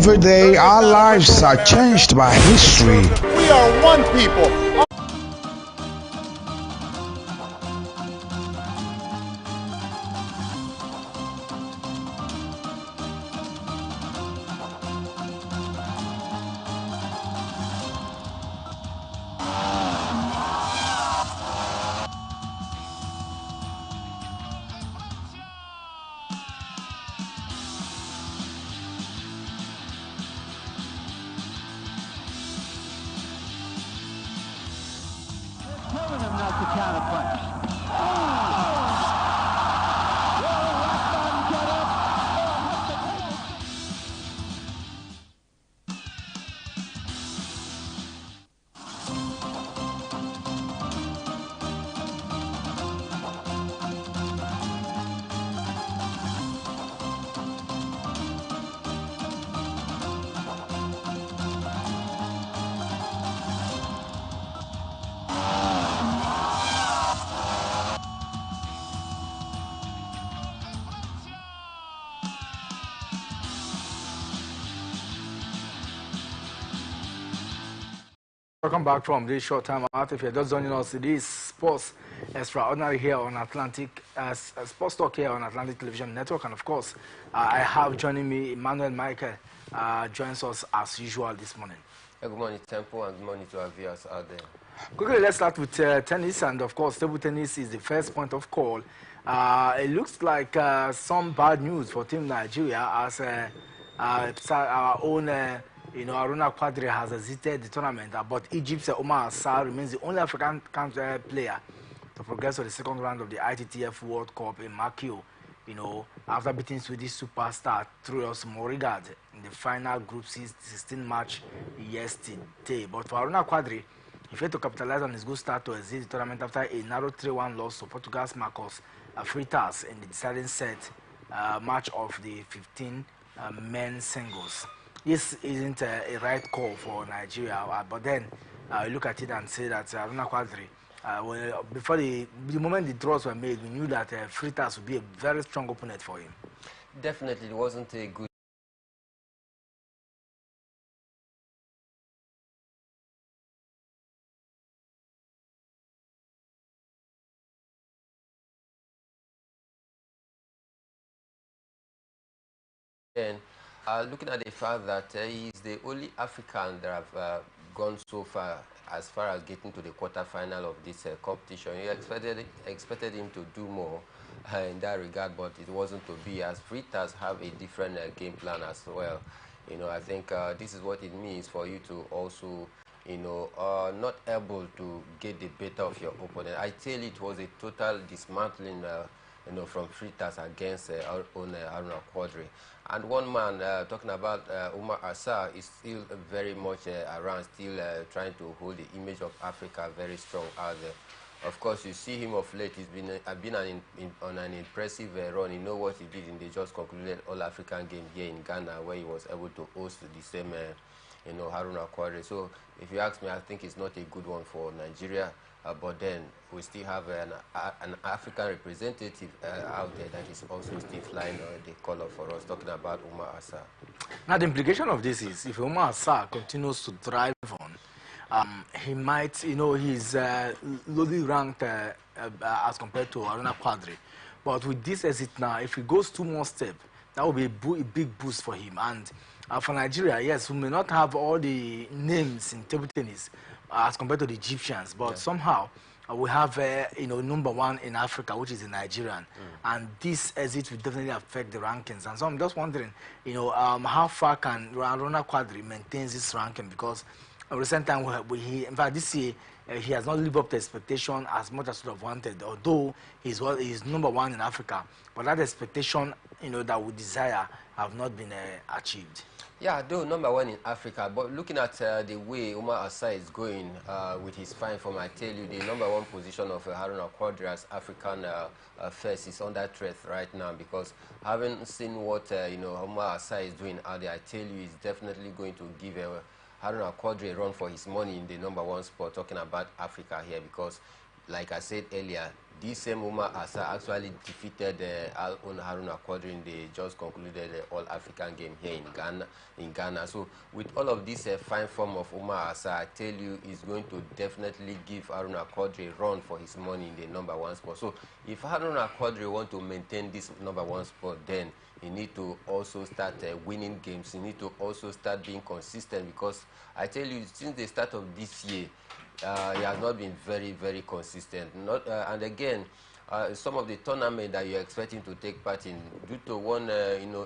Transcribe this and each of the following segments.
Every day, our lives are changed by history. We are one people. Killing him not to counterpunch. Welcome back from this short time out. If you're just joining us, it is Sports Extraordinary here on Atlantic, Sports Talk here on Atlantic Television Network. And of course, I have joining me Emmanuel Michael, joins us as usual this morning. Good morning, Temple, and good morning to our viewers out there. Quickly, let's start with tennis. And of course, table tennis is the first point of call. It looks like some bad news for Team Nigeria as our own Aruna Quadri has exited the tournament, but Egypt's Omar Assar remains the only African player to progress to the second round of the ITTF World Cup in Makio, after beating Swedish superstar Troyos Morigad in the final Group 16 match yesterday. But for Aruna Quadri, he failed to capitalize on his good start to exit the tournament after a narrow 3-1 loss to Portugal's Marcos Freitas in the deciding set match of the 15 men's singles. This isn't a right call for Nigeria, but then you look at it and say that Aruna Quadri, before the moment the draws were made, we knew that Freitas would be a very strong opponent for him. Definitely, it wasn't a good and looking at the fact that he's the only African that have gone so far as getting to the quarterfinal of this competition. You expected him to do more in that regard, but it wasn't to be, as Freitas have a different game plan as well. I think this is what it means for you to also, not able to get the better of your opponent. I tell you, it was a total dismantling from Freitas against our own Aruna Quadri. And one man talking about Omar Assar is still very much around, still trying to hold the image of Africa very strong out there. Of course, you see him of late. He's been on an impressive run. You know what he did in the just concluded All-African game here in Ghana, where he was able to host the same, Aruna Quadri. So, if you ask me, I think it's not a good one for Nigeria. But then we still have an African representative out there that is also still flying the color for us, talking about Omar Assar. Now, the implication of this is if Omar Assar continues to drive on, he might, he's lowly ranked as compared to Aruna Quadri. But with this exit now, if he goes 2 more steps, that will be a big boost for him. And for Nigeria, yes, we may not have all the names in table tennis as compared to the Egyptians, but somehow we have #1 in Africa, which is the Nigerian, and this exit will definitely affect the rankings. And so I'm just wondering, how far can Aruna Quadri maintain this ranking, because at the same time, in fact, this year he has not lived up to expectation as much as we have wanted. Although he's #1 in Africa, but that expectation, that we desire, have not been achieved. Yeah, though #1 in Africa, but looking at the way Omar Assar is going with his fine form, I tell you, the #1 position of Aruna Quadri as African first is under threat right now, because having seen what Omar Assar is doing out there, I tell you, he's definitely going to give Aruna Quadri a run for his money in the #1 spot, talking about Africa here, because like I said earlier, this same Umar Asa actually defeated Haruna Quadri in the just concluded All-African game here in Ghana. So with all of this fine form of Umar Asa, I tell you, is going to definitely give Haruna Quadri a run for his money in the #1 spot. So if Haruna Quadri want to maintain this #1 spot, then he need to also start winning games. He need to also start being consistent, because I tell you, since the start of this year, he has not been very, very consistent. And again, some of the tournament that you're expecting to take part in, due to one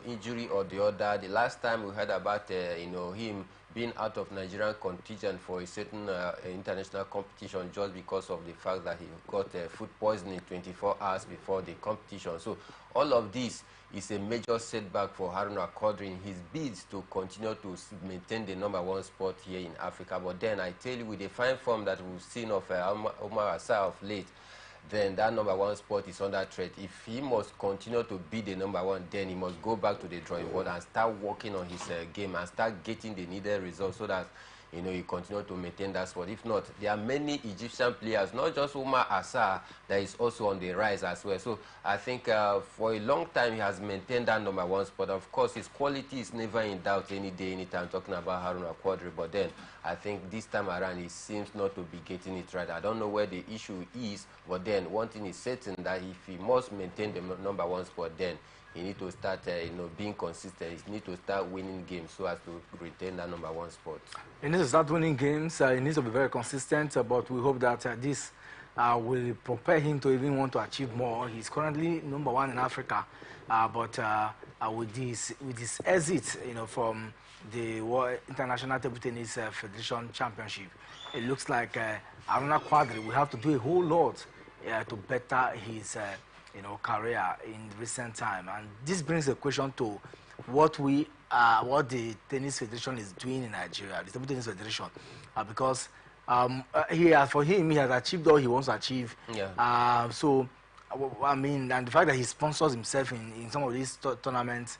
injury or the other. The last time we heard about him being out of Nigerian contingent for a certain international competition, just because of the fact that he got food poisoning 24 hours before the competition. So all of this is a major setback for Haruna Quadri in his bids to continue to maintain the #1 spot here in Africa. But then I tell you, with the fine form that we've seen of Umar Asa of late, then that #1 spot is under threat. If he must continue to be the #1, then he must go back to the drawing board and start working on his game and start getting the needed results, so that he continue to maintain that spot. If not, there are many Egyptian players, not just Umar Asa, that is also on the rise as well. So I think for a long time he has maintained that #1 spot. Of course, his quality is never in doubt any day, anytime, talking about Haruna Quadri. But then I think this time around he seems not to be getting it right. I don't know where the issue is, but then one thing is certain, that if he must maintain the #1 spot, then he need to start, being consistent. He need to start winning games so as to retain that #1 spot. He needs to start winning games. He needs to be very consistent. But we hope that this will prepare him to even want to achieve more. He's currently #1 in Africa, but with this exit, from the World International Table Tennis Federation Championship, it looks like Haruna Quadri will have to do a whole lot to better his career in recent time. And this brings a question to what the tennis federation is doing in Nigeria, the Table Tennis Federation, because for him, he has achieved all he wants to achieve. Yeah. So I mean, and the fact that he sponsors himself in some of these tournaments,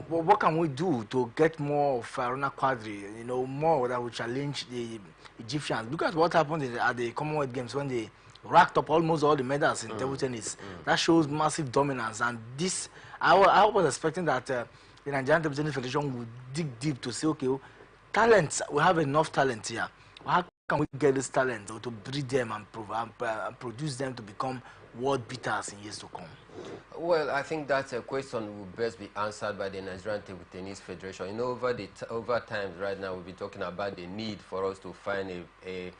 what can we do to get more of Haruna Quadri, more that will challenge the Egyptians? Look at what happened at the Commonwealth Games when they racked up almost all the medals in table tennis. That shows massive dominance. And this, I was expecting that the Nigerian Table Tennis Federation would dig deep to say, okay, talents, we have enough talent here. How can we get this talent to breed them and produce them to become world beaters in years to come? Well, I think that question will best be answered by the Nigerian Table Tennis Federation. Over time right now, we'll be talking about the need for us to find a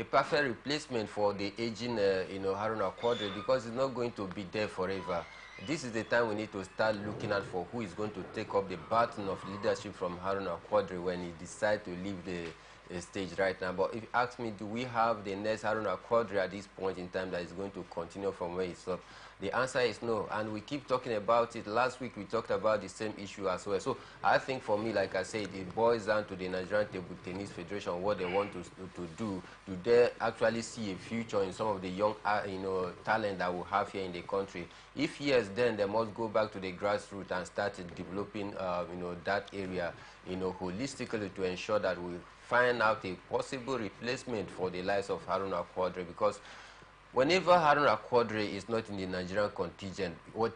perfect replacement for the aging, Haruna Quadri, because it's not going to be there forever. This is the time we need to start looking at for who is going to take up the baton of leadership from Haruna Quadri when he decides to leave the stage right now. But if you ask me, do we have the next Haruna Quadri at this point in time that is going to continue from where he stopped? The answer is no, and we keep talking about it. Last week we talked about the same issue as well. So I think for me, like I said, it boils down to the Nigerian Table Tennis Federation, what they want to do. Do they actually see a future in some of the young talent that we have here in the country? If yes, then they must go back to the grassroots and start developing that area holistically, to ensure that we find out a possible replacement for the likes of Haruna Quadri. Because whenever Haruna Quadri is not in the Nigerian contingent,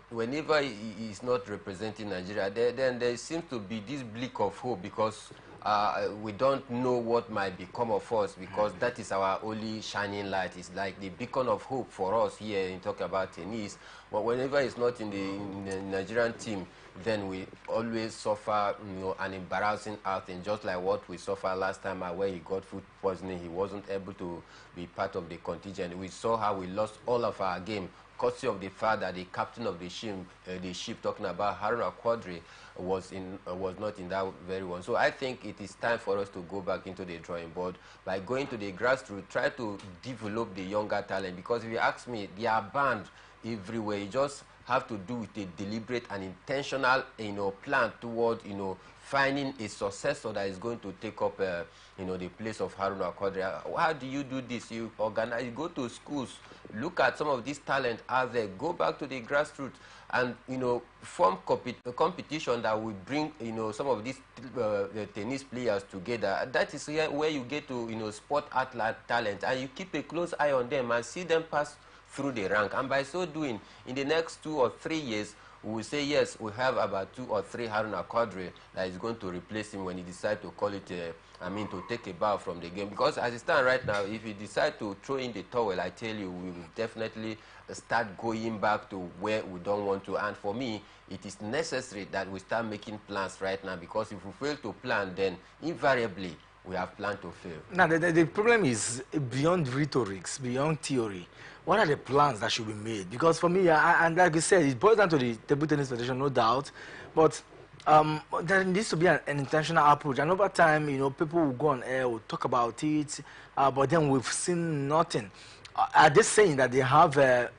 whenever he is not representing Nigeria, then there seems to be this bleak of hope, because we don't know what might become of us, because that is our only shining light. It's like the beacon of hope for us here in talk about tennis. But whenever it's not in the Nigerian team, then we always suffer an embarrassing outing, just like what we suffered last time where he got food poisoning. He wasn't able to be part of the contingent. We saw how we lost all of our game, courtesy of the fact that the captain of the ship, talking about Haruna Quadri, was not in that very one. So I think it is time for us to go back into the drawing board by going to the grassroots, try to develop the younger talent. Because if you ask me, they are banned everywhere. You just have to do with a deliberate and intentional, plan toward, finding a successor that is going to take up, the place of Haruna Quadri. How do you do this? You organize, you go to schools, look at some of these talent out there, go back to the grassroots, and form a competition that will bring some of these the tennis players together. That is where you get to spot talent, and you keep a close eye on them and see them pass through the rank. And by so doing, in the next 2 or 3 years, we will say, yes, we have about 2 or 3 Haruna Quadri that is going to replace him when he decides to call it, to take a bow from the game. Because as it stands right now, if he decide to throw in the towel, I tell you, we will definitely start going back to where we don't want to. And for me, it is necessary that we start making plans right now, because if we fail to plan, then invariably we have planned to fail. Now, the problem is beyond rhetorics, beyond theory. What are the plans that should be made? Because for me, and like you said, it boils down to the Table Tennis Federation, no doubt. But there needs to be an intentional approach. And over time, people will go on air, will talk about it, but then we've seen nothing. Are they saying that they have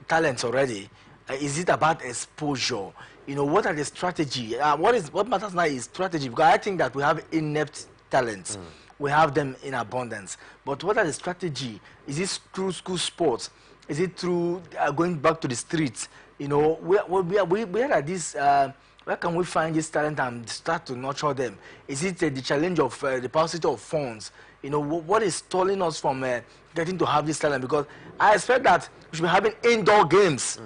talents already? Is it about exposure? What are the strategy? What matters now is strategy, because I think that we have inept talents. We have them in abundance. But what are the strategy? Is it through school sports? Is it through going back to the streets? Where are these? Where can we find this talent and start to nurture them? Is it the challenge of the paucity of funds? What is stalling us from getting to have this talent? Because I expect that we should be having indoor games.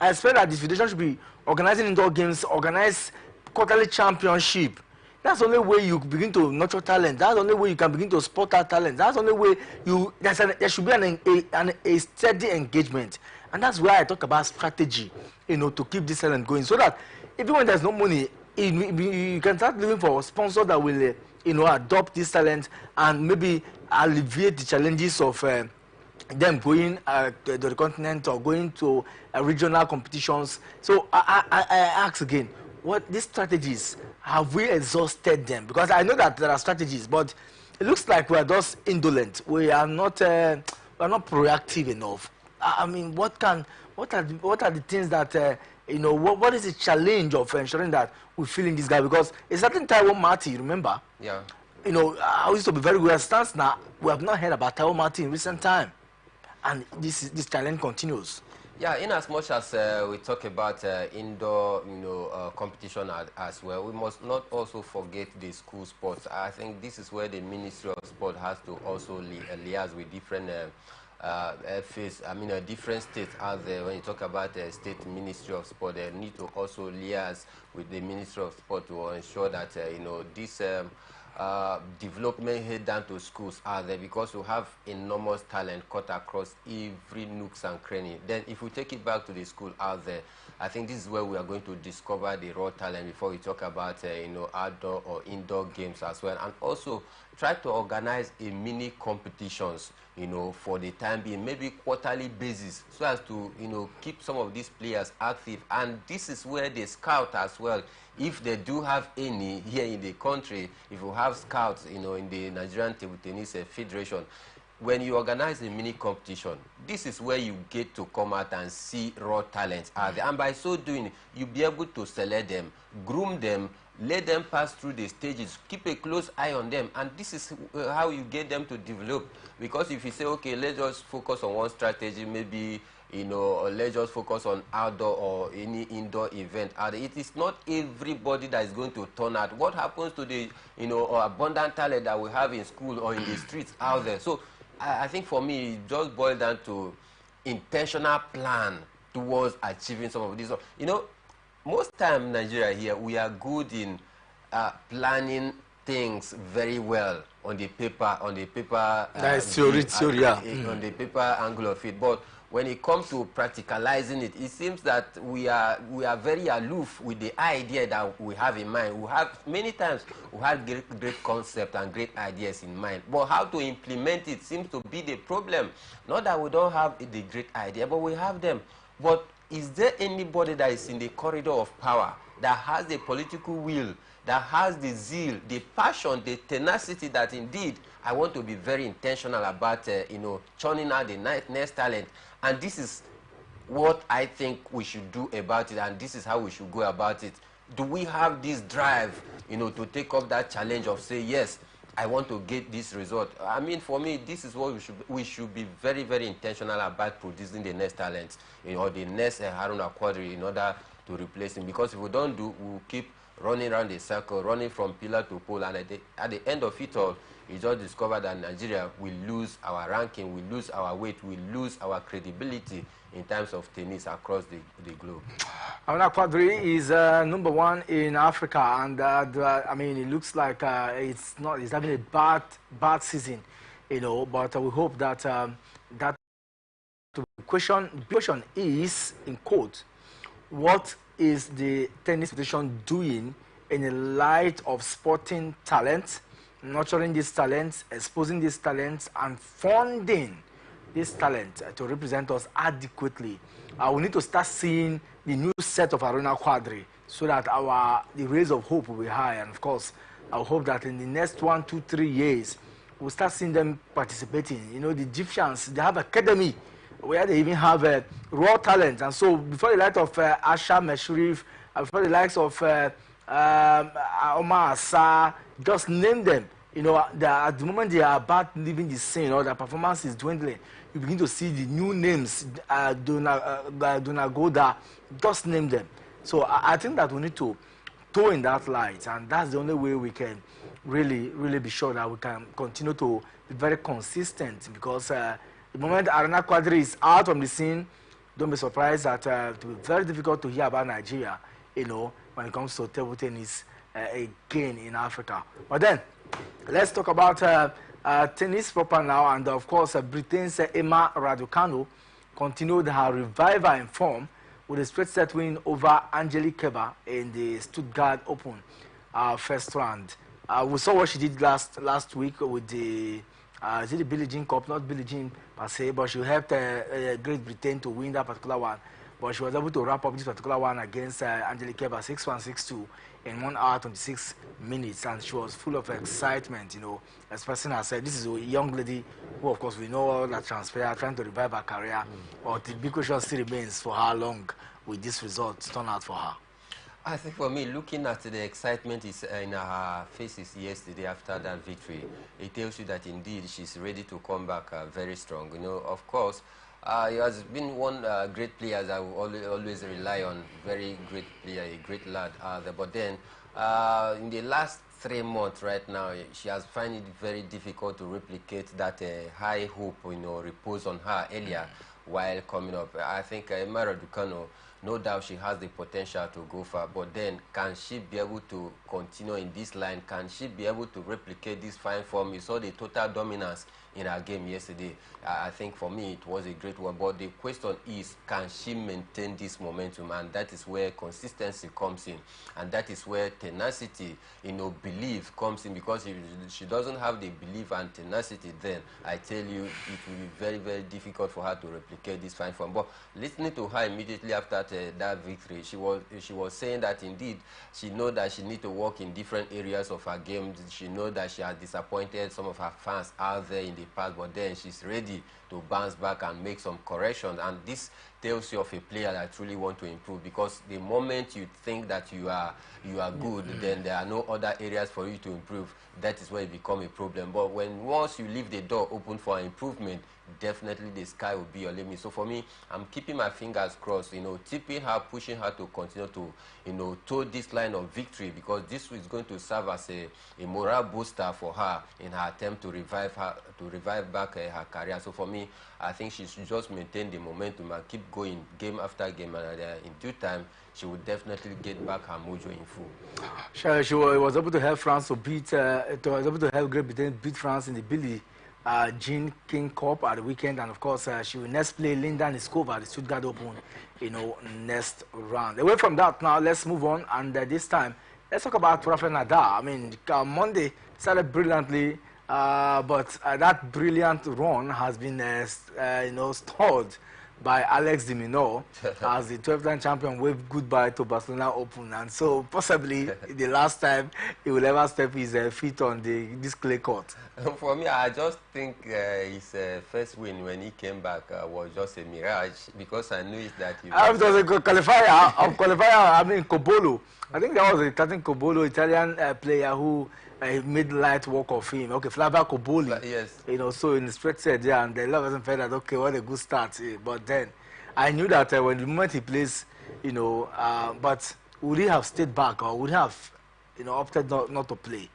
I expect that the federation should be organizing indoor games, organize quarterly championship. That's the only way you begin to nurture talent. That's the only way you can begin to support that talent. That's the only way there should be a steady engagement. And that's why I talk about strategy, to keep this talent going. So that even when there's no money, you can start looking for a sponsor that will, adopt this talent and maybe alleviate the challenges of them going to the continent or going to regional competitions. So I ask again, what these strategies, have we exhausted them? Because I know that there are strategies, but it looks like we are just indolent. We are not proactive enough. I mean, what are the things that what is the challenge of ensuring that we fill in this guy? Because a certain Taiwo Marty, remember? Yeah. I used to be very good at stance. Now we have not heard about Taiwo Marty in recent time, and this challenge continues. Yeah, in as much as we talk about indoor, competition as well, we must not also forget the school sports. I think this is where the Ministry of Sport has to also liaise with different different states out there. When you talk about the State Ministry of Sport, they need to also liaise with the Ministry of Sport to ensure that this development head down to schools are there, because we have enormous talent cut across every nooks and cranny. Then if we take it back to the school out there, I think this is where we are going to discover the raw talent before we talk about outdoor or indoor games as well. And also try to organize a mini competitions for the time being, maybe quarterly basis, so as to keep some of these players active. And this is where they scout as well, if they do have any here in the country. If you have scouts in the Nigerian Table Tennis Federation, when you organize a mini competition, this is where you get to come out and see raw talents out there. And by so doing, you'll be able to select them, groom them, let them pass through the stages, keep a close eye on them, and this is how you get them to develop. Because if you say, okay, let's just focus on one strategy, maybe let's just focus on outdoor or any indoor event, it is not everybody that is going to turn out. What happens to the abundant talent that we have in school or in the streets out there? So I think for me, it just boils down to intentional plan towards achieving some of these. Most time Nigeria here, we are good in planning things very well on the paper, on the paper angle of it. But when it comes to practicalizing it, it seems that we are very aloof with the idea that we have in mind. We have many times we have great concept and great ideas in mind, but how to implement it seems to be the problem. Not that we don't have the great idea, but we have them. But is there anybody that is in the corridor of power that has the political will, that has the zeal, the passion, the tenacity that indeed I want to be very intentional about, churning out the next talent? And this is what I think we should do about it, and this is how we should go about it. Do we have this drive, to take up that challenge of say, yes, I want to get this result? I mean, for me, this is what we should be very, very intentional about producing the next talent, or the next Haruna Quadri in order to replace him. Because if we don't do, we'll keep running around the circle, running from pillar to pole, and at the end of it all, we just discovered that Nigeria will lose our ranking, will lose our weight, will lose our credibility in terms of tennis across the globe. Aruna Quadri is number 1 in Africa, and I mean, it looks like it's having a bad season, you know. But we hope that that question is, in quote, what is the tennis federation doing in the light of sporting talent, nurturing these talents, exposing these talents, and funding this talent to represent us adequately? We need to start seeing the new set of Aruna Quadri so that the rays of hope will be high. And of course, I hope that in the next 1, 2, 3 years, we'll start seeing them participating. You know, the Egyptians, they have academy where they even have raw talent. And so before the likes of Asha Meshrif, before the likes of Omar Asa, just name them. You know, at the moment they are about leaving the scene, or their performance is dwindling, you begin to see the new names, Donagoda, just name them. So I think that we need to toe in that light, and that's the only way we can really be sure that we can continue to be very consistent, because the moment Aruna Quadri is out from the scene, don't be surprised that it will be very difficult to hear about Nigeria, you know, when it comes to table tennis again in Africa. But then, let's talk about tennis proper now, and of course, Britain's Emma Raducanu continued her revival in form with a straight set win over Angelique Kerber in the Stuttgart Open first round. We saw what she did last week with the is it the Billie Jean Cup? Not Billie Jean per se, but she helped Great Britain to win that particular one. But she was able to wrap up this particular one against Angelique Kerber 6-1, 6-2 in 1 hour 26 minutes, and she was full of excitement, you know, expressing herself. This is a young lady who, of course, we know all that transpired, trying to revive her career, but the big question still remains for how long will this result turn out for her. I think for me, looking at the excitement is in her faces yesterday after that victory, it tells you that indeed she's ready to come back very strong. You know, of course, he has been one great player that I will always rely on, very great player, a great lad. But then, in the last 3 months right now, she has found it very difficult to replicate that high hope, you know, repose on her earlier while coming up. I think Emma Raducanu, no doubt she has the potential to go far, but then can she be able to continue in this line? Can she be able to replicate this fine form? You saw the total dominance in her game yesterday. I think for me it was a great one, but the question is, can she maintain this momentum? And that is where consistency comes in, and that is where tenacity, you know, belief comes in, because if she doesn't have the belief and tenacity, then I tell you it will be very, very difficult for her to replicate this fine form. But listening to her immediately after that victory, she was saying that indeed she knows that she needs to work in different areas of her game. She knows that she has disappointed some of her fans out there in the past, but then she's ready to bounce back and make some corrections. And this tells you of a player that truly want to improve, because the moment you think that you are good, then there are no other areas for you to improve. That is where it becomes a problem. But once you leave the door open for improvement, definitely the sky will be your limit. So for me, I'm keeping my fingers crossed, you know, tipping her, pushing her to continue to, you know, toe this line of victory, because this is going to serve as a morale booster for her in her attempt to revive back her career. So for me, I think she should just maintain the momentum and keep going game after game, and in due time she will definitely get back her mojo in full. She was able to help France to beat, was able to help Great Britain beat France in the Billie Jean King Cup at the weekend, and of course she will next play Linda Niskova at the Stuttgart Open, you know, next round. Away from that now, let's move on, and this time let's talk about Rafael Nadal. I mean, Monday started brilliantly, but that brilliant run has been you know, stalled by Alex de Minaur as the 12th-time champion waved goodbye to Barcelona Open, and so possibly the last time he will ever step his feet on this clay court. For me, I just think his first win when he came back was just a mirage, because I knew that he was... It was a qualifier, I mean, Cobolo. I think that was a Captain Cobolo, Italian player who made light work of him. Okay, Flavio Coboli. Yes. You know, so in the straight set there, and the love wasn't felt that, okay, what a good start. But then I knew that when the moment he plays, you know, but would he have stayed back, or would he have, opted not to play?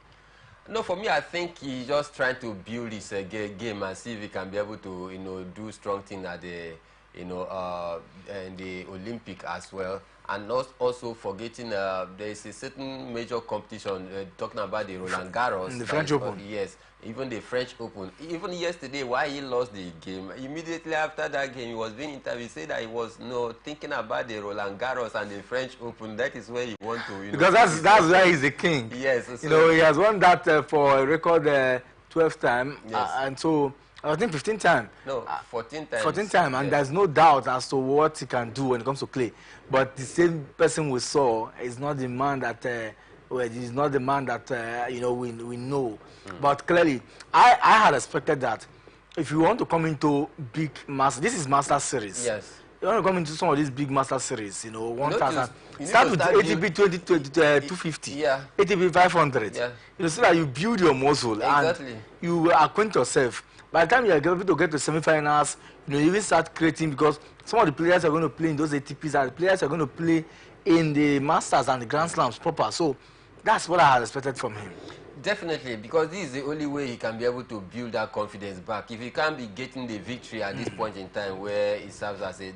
No, for me, I think he's just trying to build his game and see if he can be able to, do strong things at the, in the Olympic as well. And not also forgetting there is a certain major competition, talking about the Roland Garros. The French Open. Yes, even the French Open. Even yesterday, why he lost the game, immediately after that game, he was being interviewed. He said that he was thinking about the Roland Garros and the French Open. That is where he wants to, because that's where he's the king. Yes. So, he has won that for a record 12 times. Yes. And so, I think 15 times. No, 14 times. 14 times, and there's no doubt as to what he can do when it comes to clay. But the same person we saw is not the man that, he's not the man that, we know. But clearly, I had expected that if you want to come into big master, this is Master Series. Yes. You want to come into some of these big Master Series, 1,000. You Start with build- ATP 250, Yeah. ATP 500. Yeah. So that you build your muscle Exactly. and you acquaint yourself. By the time you are able to get to semi-finals, you even start creating, because some of the players are going to play in those ATPs, and the players are going to play in the Masters and the Grand Slams proper. So that's what I had expected from him. Definitely, because this is the only way he can be able to build that confidence back. If he can't be getting the victory at this point in time, where it serves as the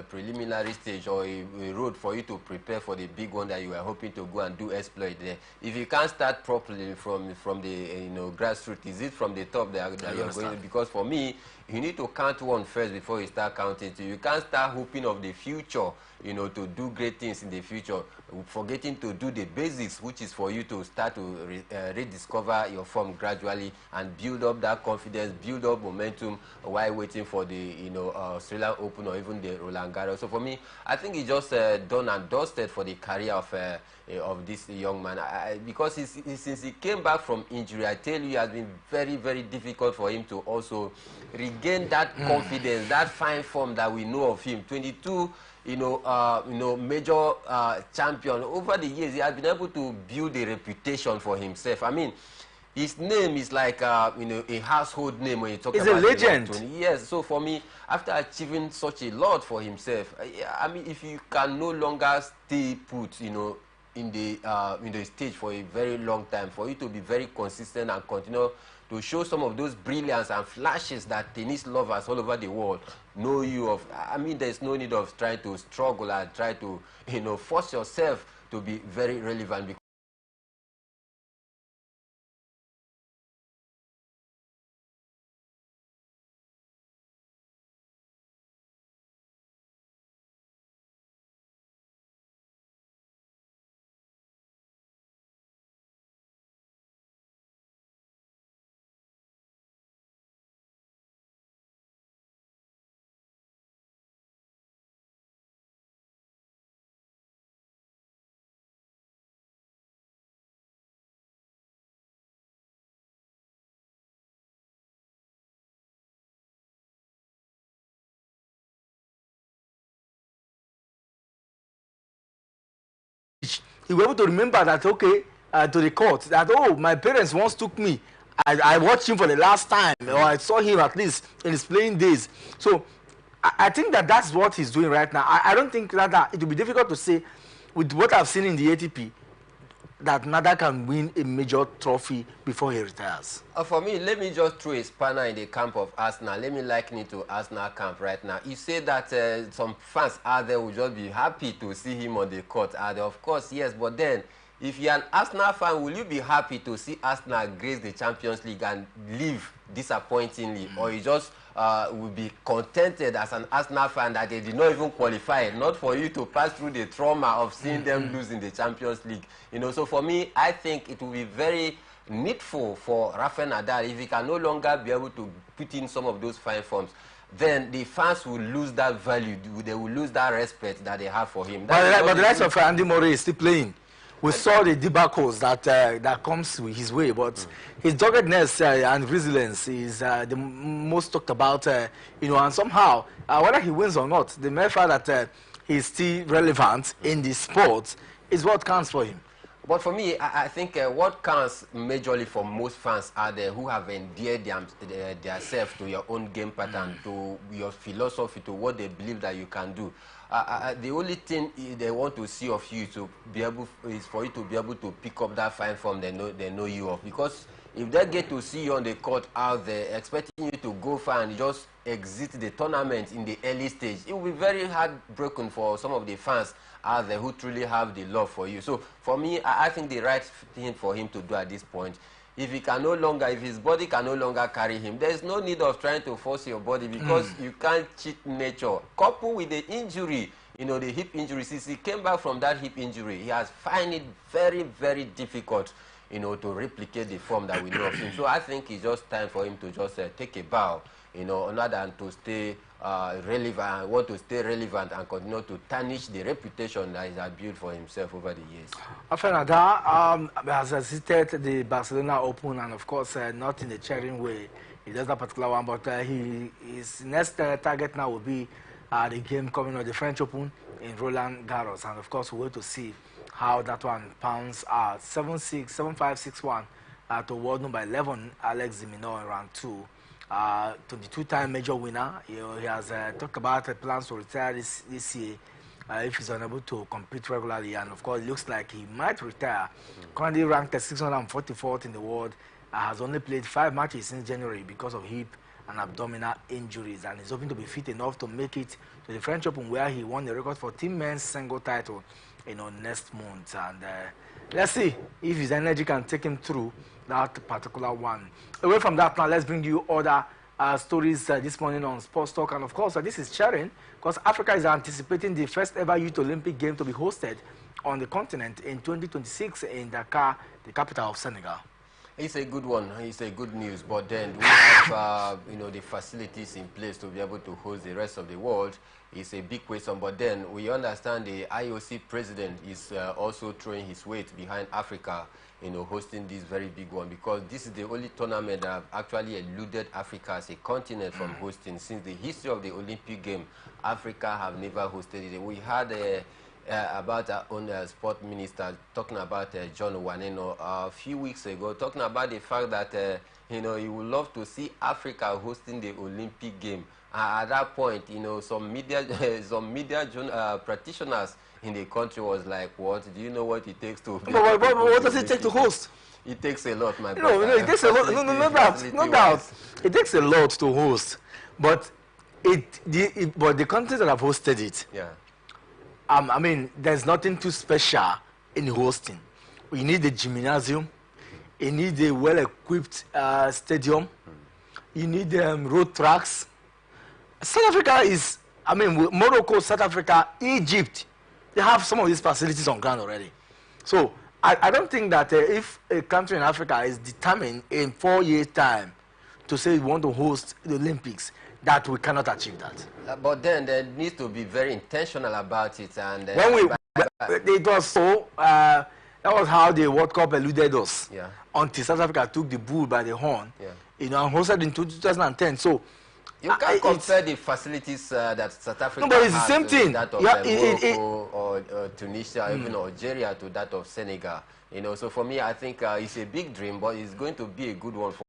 preliminary stage or a road for you to prepare for the big one that you are hoping to go and do exploit there. If you can't start properly from the grassroots, is it from the top that you're going to? Because for me, you need to count one first before you start counting two. You can't start hoping of the future, to do great things in the future, forgetting to do the basics, which is for you to start to rediscover your form gradually and build up that confidence, build up momentum while waiting for the Australian Open or even the Roland Garros. So for me, I think he just done and dusted for the career of this young man. Because since he came back from injury, I tell you, it has been very, very difficult for him to also regain that confidence, that fine form that we know of him. 22 major champion. Over the years, he has been able to build a reputation for himself. I mean, his name is like a household name when you talk about a legend. Yes, so for me, after achieving such a lot for himself, I mean, if you can no longer stay put, in the stage for a very long time, for you to be very consistent and continue to show some of those brilliance and flashes that tennis lovers all over the world know you of. I mean, there's no need of trying to struggle and try to, force yourself to be very relevant. He was able to remember that, okay, to the court, that, oh, my parents once took me. I watched him for the last time, or I saw him at least in his playing days. So I think that that's what he's doing right now. I don't think that it will be difficult to say, with what I've seen in the ATP, that Nadal can win a major trophy before he retires. For me, let me just throw a spanner in the camp of Arsenal. Let me liken it to Arsenal camp right now. You say that some fans out there will just be happy to see him on the court. Of course, yes, but then, if you're an Arsenal fan, will you be happy to see Arsenal grace the Champions League and leave disappointingly? Or you just will be contented as an Arsenal fan that they did not even qualify, not for you to pass through the trauma of seeing them lose in the Champions League? So for me, I think it will be very needful for Rafael Nadal, if he can no longer be able to put in some of those fine forms, then the fans will lose that value, they will lose that respect that they have for him. But the likes of Andy Murray is still playing. We saw the debacles that comes with his way, but his doggedness and resilience is the most talked about, and somehow, whether he wins or not, the mere fact that he's still relevant in the sport is what counts for him. But for me, I think what counts majorly for most fans are the who have endeared themselves to your own game pattern, to your philosophy, to what they believe that you can do. The only thing they want to see of you to be able is for you to be able to pick up that fine form they know you of. Because if they get to see you on the court out there, expecting you to go far and just exit the tournament in the early stage, it will be very heartbroken for some of the fans out there who truly have the love for you. So for me, I think the right thing for him to do at this point, if his body can no longer carry him, there's no need of trying to force your body, because you can't cheat nature. Coupled with the injury, the hip injury, since he came back from that hip injury, he has found it very, very difficult, to replicate the form that we know of him. So I think it's just time for him to just take a bow, other than to stay relevant, want to stay relevant and continue to tarnish the reputation that he has built for himself over the years. Afenada has assisted the Barcelona Open, and of course, not in a cheering way. He does that particular one, but his next target now will be the game coming on the French Open in Roland Garros, and of course, we'll wait to see how that one pounds out. 7-6, 7-5, 6-1 to world number 11, Alex Zimino in round 2. 22-time major winner. He has talked about plans to retire this year if he's unable to compete regularly, and of course it looks like he might retire. Currently ranked at 644th in the world, has only played 5 matches since January because of hip and abdominal injuries, and is hoping to be fit enough to make it to the French Open, where he won the record for team men's single title next month. And let's see if his energy can take him through that particular one. Away from that now, let's bring you other stories this morning on Sports Talk. And of course, this is sharing because Africa is anticipating the first ever Youth Olympic game to be hosted on the continent in 2026 in Dakar, the capital of Senegal. It's a good one. It's a good news. But then we have, the facilities in place to be able to host the rest of the world. It's a big question. But then we understand the IOC president is also throwing his weight behind Africa, hosting this very big one, because this is the only tournament that have actually eluded Africa as a continent from hosting. Since the history of the Olympic game, Africa have never hosted it. We had about our own sport minister talking about John Waneno a few weeks ago, talking about the fact that he would love to see Africa hosting the Olympic game. At that point, some media practitioners in the country was like, "What? Do you know what it takes to?" What does it take to host? It takes a lot, my brother. No, it takes a lot. No doubt. It takes a lot to host, but the countries that have hosted it, yeah. I mean, there's nothing too special in hosting. You need a gymnasium, you need a well-equipped stadium, you need road tracks. South Africa is, Morocco, South Africa, Egypt, they have some of these facilities on ground already. So I don't think that if a country in Africa is determined in 4 years' time to say we want to host the Olympics, that we cannot achieve that. But then there needs to be very intentional about it. And when it was so, that was how the World Cup eluded us. Yeah. Until South Africa took the bull by the horn, yeah. And hosted in 2010. So you can't compare the facilities that South Africa but it's the same thing. That of Morocco or Tunisia, even Algeria, to that of Senegal. So for me, I think it's a big dream, but it's going to be a good one for.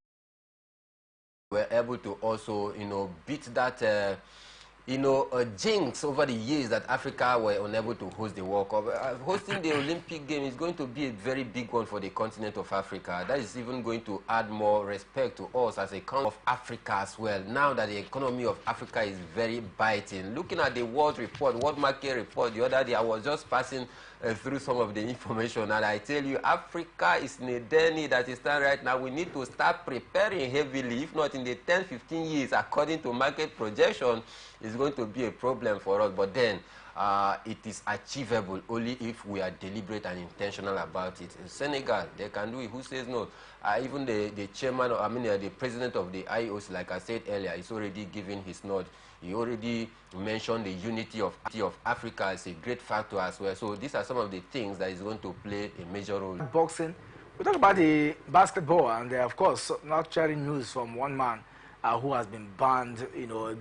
We're able to also, beat that, jinx over the years that Africa were unable to host the World Cup. Hosting the Olympic game is going to be a very big one for the continent of Africa. That is even going to add more respect to us as a country of Africa as well. Now that the economy of Africa is very biting. Looking at the World Market Report the other day, I was just passing through some of the information, and I tell you, Africa is in a journey that is done right now. We need to start preparing heavily. If not, in the 10-15 years, according to market projection, it's going to be a problem for us. But then it is achievable only if we are deliberate and intentional about it. In Senegal, they can do it. Who says no? Even the chairman, the president of the IOC, like I said earlier, is already giving his nod. He already mentioned the unity of Africa as a great factor as well. So these are some of the things that is going to play a major role. Boxing. We talk about the basketball, and of course, not sharing news from one man who has been banned,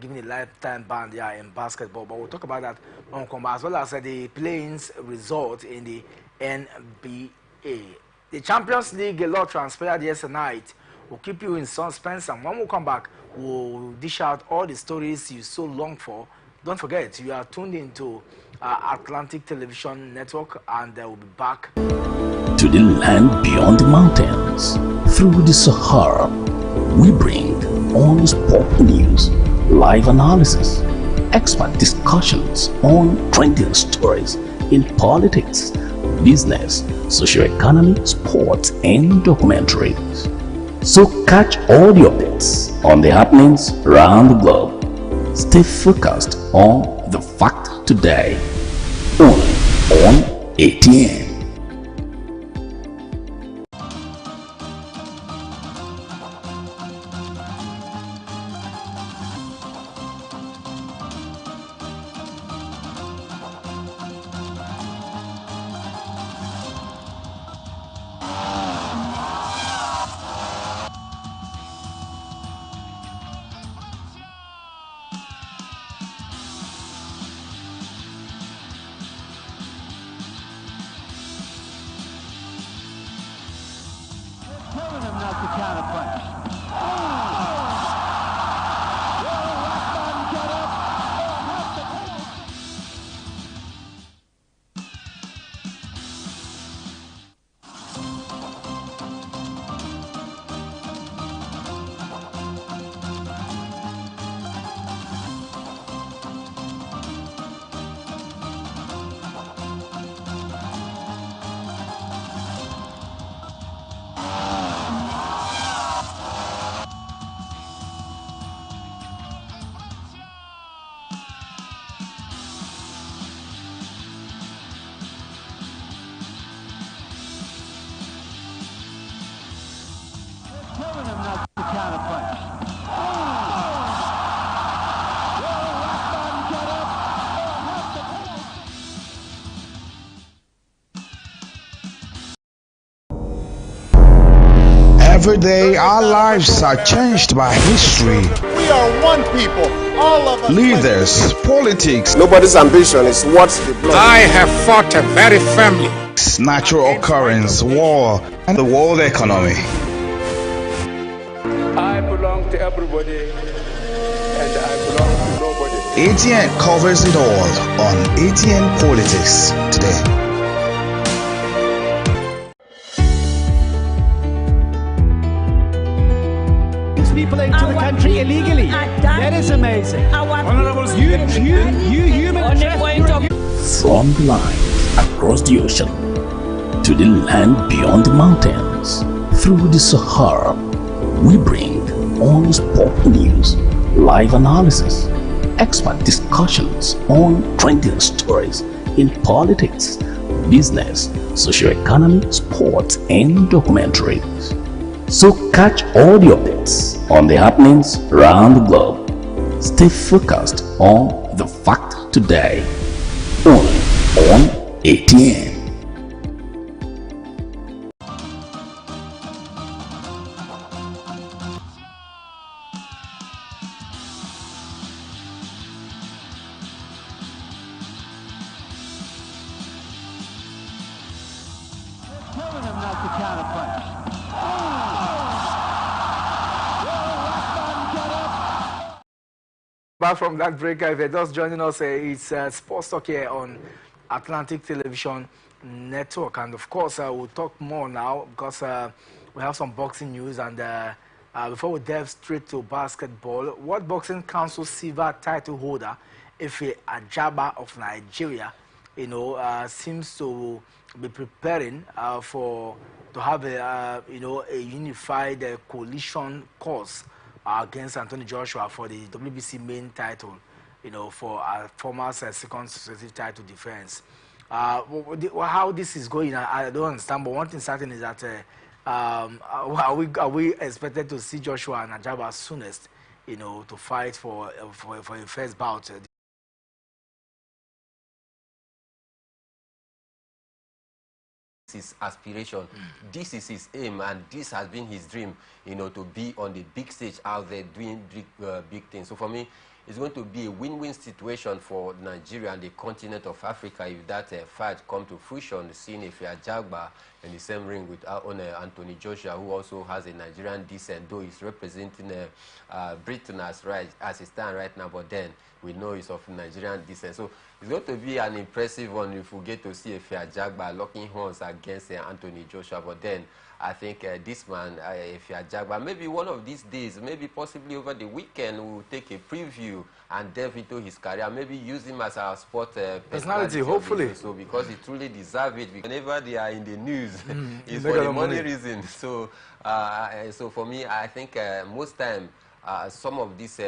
given a lifetime ban in basketball. But we'll talk about that when we come back, as well as the playing's result in the NBA. The Champions League, a lot transpired yesterday night. We'll keep you in suspense, and when we come back, we'll dish out all the stories you so long for. Don't forget, you are tuned into Atlantic Television Network, and we'll be back. To the land beyond the mountains, through the Sahara, we bring on sport news, live analysis, expert discussions on trending stories in politics, business, socio-economy, sports, and documentaries. So catch all the updates on the happenings around the globe. Stay focused on the fact today, only on ATN. Telling him not to counterpunch. Telling him not to counterpunch. Every day, our lives are changed by history, We are one people, all of us. leaders, politics, Nobody's ambition is what the blood. I have fought a very firmly. natural occurrence, war, and the world economy. I belong to everybody and I belong to nobody. ATN covers it all on ATN Politics today. People into the country illegally. That is amazing. You human traffickers. From the line across the ocean to the land beyond the mountains, through the Sahara, we bring on sport news, live analysis, expert discussions on trending stories in politics, business, socio-economy, sports, and documentaries. So catch all the updates on the happenings around the globe. Stay focused on the fact today, only on ATN. Telling him not to counterpunch. Back from that break, if you're just joining us, it's Sports Talk here on Atlantic Television Network. And of course, we'll talk more now because we have some boxing news. And before we delve straight to basketball, World Boxing Council silver title holder, Ife Ajaba of Nigeria, seems to be preparing to have a unified coalition course against Anthony Joshua for the WBC main title, for a former second successive title defense. How this is going, I don't understand. But one thing certain is that are we expected to see Joshua and Ajaba soonest, to fight for a first bout? His aspiration, this is his aim, and this has been his dream, to be on the big stage out there doing big things. So for me, it's going to be a win-win situation for Nigeria and the continent of Africa if that fight come to fruition, seeing if Jagba in the same ring with our own Anthony Joshua, who also has a Nigerian descent, though he's representing Britain as it stands right now, but then we know he's of Nigerian descent. So it's going to be an impressive one if we get to see Jagba locking horns against Anthony Joshua. But then I think this man, Jagba, maybe one of these days, maybe possibly over the weekend, we'll take a preview and delve into his career, maybe use him as our sport personality, hopefully. So because he truly deserves it. Whenever they are in the news, it's for the money reason. So, so for me, I think most time some of these,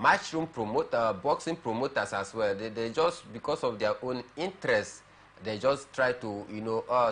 matchroom promoter, boxing promoters as well, they just, because of their own interest, they just try to,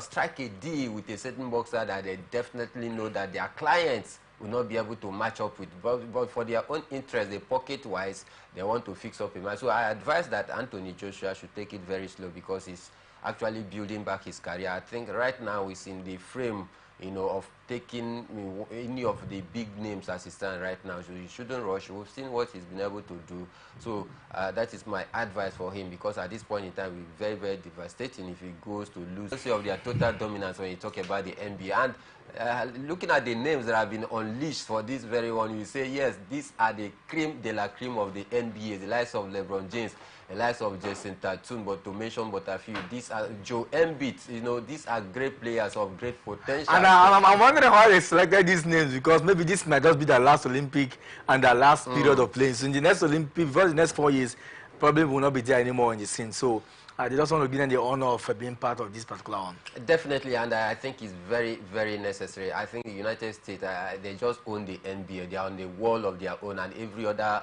strike a deal with a certain boxer that they definitely know that their clients will not be able to match up with. But for their own interest, they pocket-wise, they want to fix up a match. So I advise that Anthony Joshua should take it very slow because he's actually building back his career. I think right now he's in the frame, of taking any of the big names as he stands right now. So he shouldn't rush. We've seen what he's been able to do. So that is my advice for him, because at this point in time, it's very, very devastating if he goes to lose. Of their total dominance when you talk about the NBA. And looking at the names that have been unleashed for this very one, you say, yes, these are the cream de la cream of the NBA, the likes of LeBron James, the likes of Jason Tatum, but to mention but a few, these are Joe Embiid, these are great players of great potential. And I'm wondering how they selected these names, because maybe this might just be their last Olympic and their last period of playing. So in the next Olympic, before the next 4 years, probably will not be there anymore in the scene. So they just want to give them the honor of being part of this particular one. Definitely, and I think it's very, very necessary. I think the United States, they just own the NBA. They are on the wall of their own, and every other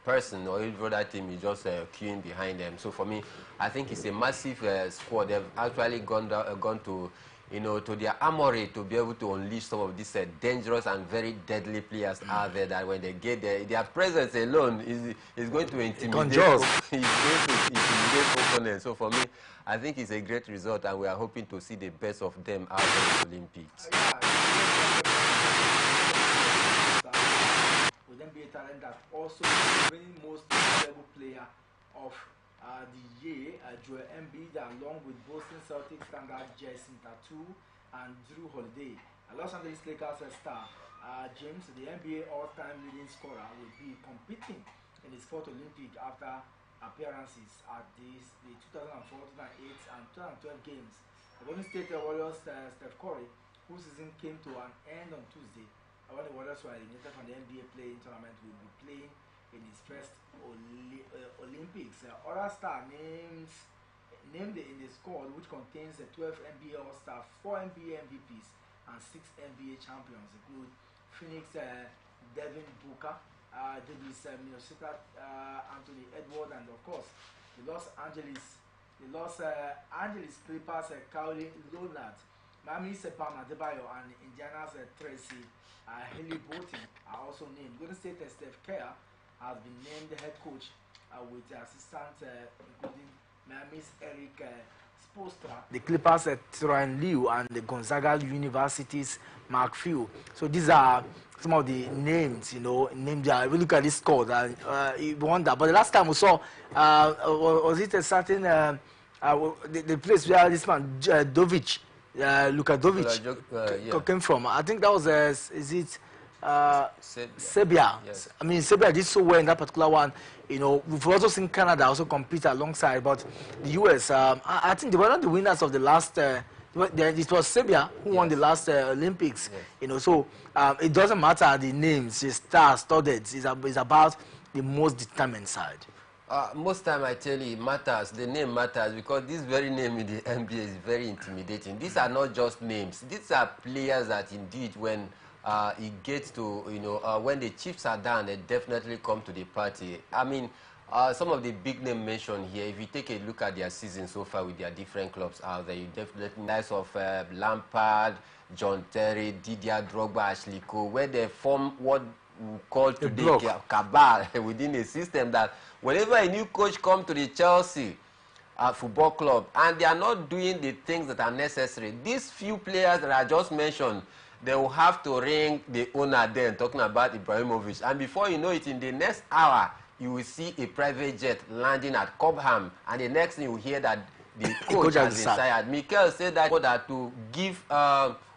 person or every other team is just queuing behind them. So for me, I think it's a massive squad. They've actually gone to to their armory to be able to unleash some of these dangerous and very deadly players out there, that when they get there, their presence alone is going to intimidate opponents. So for me, I think it's a great result, and we are hoping to see the best of them out of the Olympics. With NBA talent that also is the most valuable player of the year, Joel Embiid, along with Boston Celtics standard Jason Tatum and Drew Holiday. Los Angeles Lakers star James, the NBA all-time leading scorer, will be competing in his fourth Olympic after appearances at the 2004, 2008, and 2012 games. The Golden State Warriors Steph Curry, whose season came to an end on Tuesday, when the Warriors were eliminated from the NBA play-in tournament, will be playing in his first Olympics. Other star named in the squad, which contains 12 NBA All-Stars, 4 NBA MVPs, and 6 NBA champions, include Phoenix Devin Booker, Davis Minnesota Anthony Edwards, and of course the Los Angeles Clippers Kawhi Leonard, Miami's Bam Adebayo, and Indiana's Tracy Halliburton are also named. Golden State Steph Curry has been named the head coach with assistants including Miami's Eric Spoelstra, the Clippers Tyronn Lue, and the Gonzaga University's Mark Few. So these are some of the names, named there. We look at this score, you wonder. But the last time we saw, was it a certain the place where this man Dovic, Luka Dovic came from? I think that was is it Serbia. Yes. I mean, Serbia did so well in that particular one. We've also seen Canada also compete alongside, but the US, I think they were not the winners of the last. It was Serbia who won the last Olympics. Yes. So it doesn't matter the names, it's star-studded. It's about the most determined side. Most time I tell you, it matters. The name matters, because this very name in the NBA is very intimidating. These are not just names. These are players that indeed, when it gets to, when the chips are down, they definitely come to the party. I mean, some of the big names mentioned here, if you take a look at their season so far with their different clubs out there, you definitely nice of Lampard, John Terry, Didier Drogba, Ashley Cole, where they form what we call today cabal within a system that whenever a new coach comes to the Chelsea football club and they are not doing the things that are necessary, these few players that I just mentioned, they will have to ring the owner then, talking about Ibrahimovic. And before you know it, in the next hour, you will see a private jet landing at Cobham. And the next thing you hear that the coach has been fired. Mikel said that to give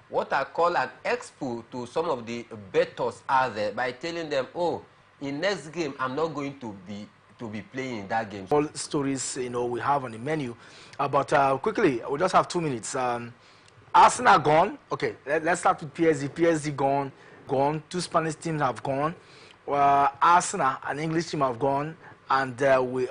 what I call an expo to some of the bettors out there by telling them, oh, in next game, I'm not going to be playing in that game. All stories, we have on the menu. But quickly, we just have 2 minutes. Arsenal gone. Okay, let's start with PSG. PSG gone. 2 Spanish teams have gone. Arsenal, an English team, have gone. And we